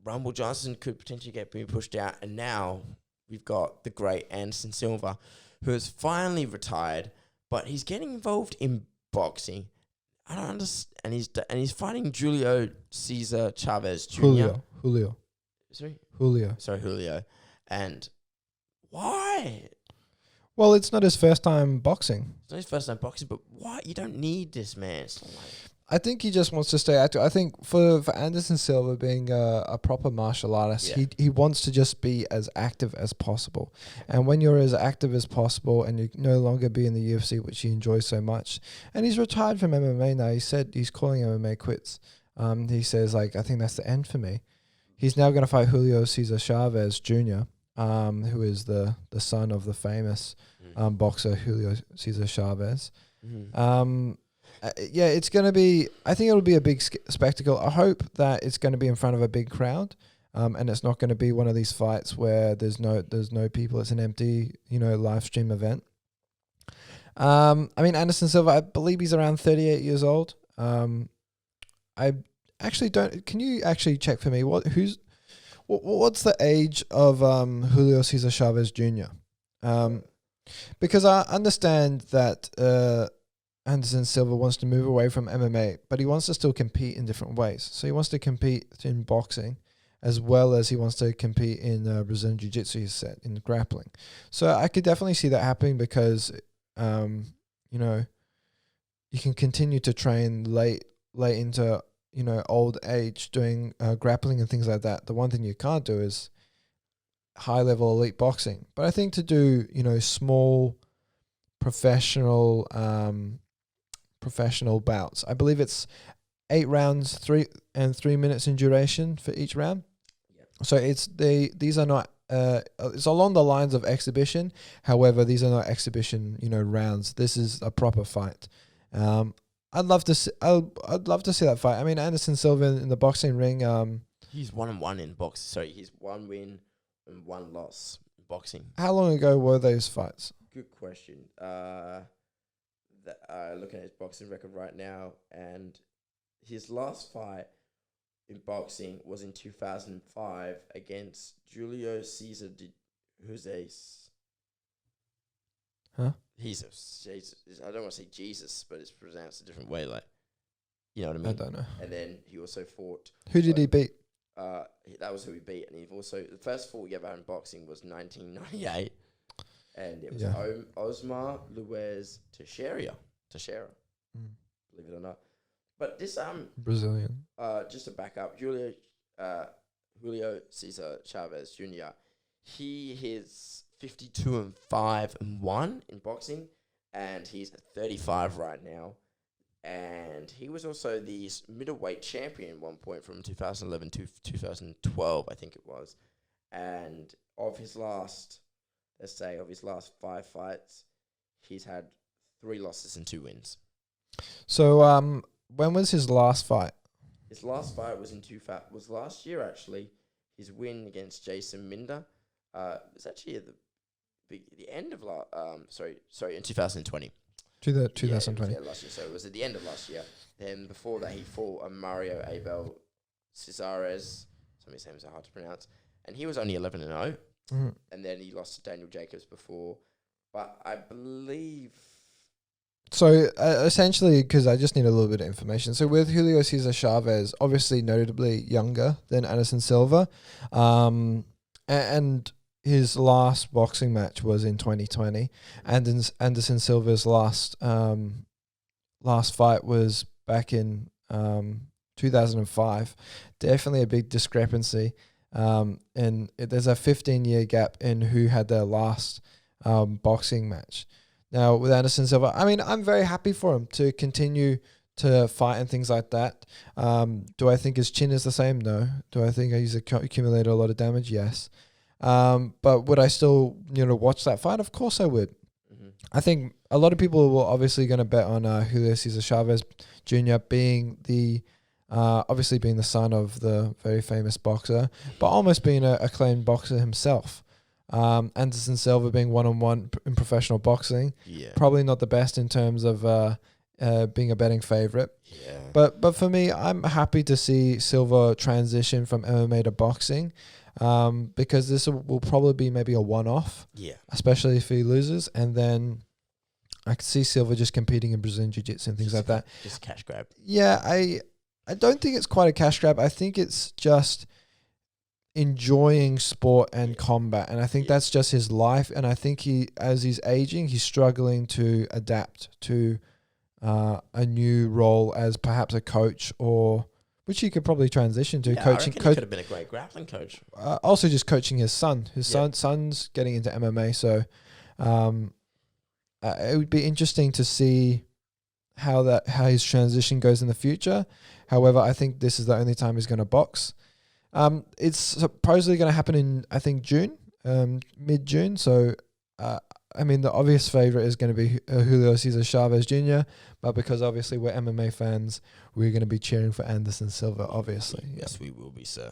Rumble Johnson could potentially get being pushed out, and now we've got the great Anderson Silva, who has finally retired, but he's getting involved in boxing. I don't understand, and he's fighting Julio Cesar Chavez Jr. Julio. Julio, and why? Well, it's not his first time boxing. It's not his first time boxing, but why? You don't need this, man. It's not like... I think he just wants to stay active. I think for Anderson Silva being a proper martial artist, he wants to just be as active as possible. And when you're as active as possible and you no longer be in the UFC, which he enjoys so much, and he's retired from MMA now. He said he's calling MMA quits. He says, like, I think that's the end for me. He's now going to fight Julio Cesar Chavez Jr., who is the son of the famous boxer Julio Cesar Chavez. It's going to be... I think it'll be a big spectacle. I hope that it's going to be in front of a big crowd, and it's not going to be one of these fights where there's no people. It's an empty, live stream event. I mean, Anderson Silva, I believe he's around 38 years old. I actually don't... Can you actually check for me what's the age of Julio Cesar Chavez Jr.? Because I understand that Anderson Silva wants to move away from MMA, but he wants to still compete in different ways. So he wants to compete in boxing as well as he wants to compete in Brazilian Jiu-Jitsu, he said, in grappling. So I could definitely see that happening because, you can continue to train late into, old age doing grappling and things like that. The one thing you can't do is high-level elite boxing. But I think to do, small professional bouts. I believe it's 8 rounds, 3 minutes in duration for each round. Yep. So these are not it's along the lines of exhibition. However, these are not exhibition, rounds. This is a proper fight. I'd love to see that fight. I mean, Anderson Silva in the boxing ring. He's 1-1 in boxing. Sorry, he's 1 win and 1 loss in boxing. How long ago were those fights? Good question. Looking at his boxing record right now, and his last fight in boxing was in 2005 against Julio Cesar Chavez. Huh? Jesus. I don't want to say Jesus, but it's pronounced a different way. Like, you know what I mean? I don't know. And then he also fought. Who did he beat? That was who he beat, and the first fight he ever had in boxing was 1998. And it was Osmar Luis Teixeira, believe it or not. But this Brazilian. Just to back up, Julio Cesar Chavez Jr. He is 52-5-1 in boxing, and he's at 35 right now. And he was also the middleweight champion at one point from 2011 to 2012, I think it was. And of his last 5 fights, he's had 3 losses and 2 wins. So, when was his last fight? His last fight was was last year, actually. His win against Jason Minder was actually at the end of in 2020. 2020. Yeah, last year. So it was at the end of last year. Then before that, he fought Mario Abel Cesares. Some of his names are hard to pronounce. And he was only 11-0. Mm-hmm. And then he lost to Daniel Jacobs before. But I believe... So, essentially, because I just need a little bit of information. So, with Julio Cesar Chavez, obviously notably younger than Anderson Silva, and his last boxing match was in 2020. And Anderson Silva's last fight was back in 2005. Definitely a big discrepancy. And there's a 15-year gap in who had their last boxing match. Now, with Anderson Silva, I mean, I'm very happy for him to continue to fight and things like that. Do I think his chin is the same? No. Do I think he's accumulated a lot of damage? Yes. But would I still, watch that fight? Of course I would. Mm-hmm. I think a lot of people will obviously going to bet on Julio Cesar Chavez Jr. being obviously being the son of the very famous boxer, but almost being an acclaimed boxer himself. Anderson Silva being 1-on-1 in professional boxing, probably not the best in terms of being a betting favorite. Yeah. But for me, I'm happy to see Silva transition from MMA to boxing, because this will probably be maybe a one-off. Yeah. Especially if he loses, and then I could see Silva just competing in Brazilian Jiu-Jitsu and things like that. Just cash grab. Yeah, I don't think it's quite a cash grab. I think it's just enjoying sport and combat, and I think that's just his life. And I think as he's aging, he's struggling to adapt to a new role as perhaps a coach, or which he could probably transition to coaching. I reckon he could have been a great grappling coach. Also, just coaching his son. Son's getting into MMA, so it would be interesting to see how his transition goes in the future. However, I think this is the only time he's going to box. It's supposedly going to happen in, I think, June, mid-June. So, I mean, the obvious favorite is going to be Julio Cesar Chavez Jr., but because obviously we're MMA fans, we're going to be cheering for Anderson Silva, obviously. Yes, we will be, sir.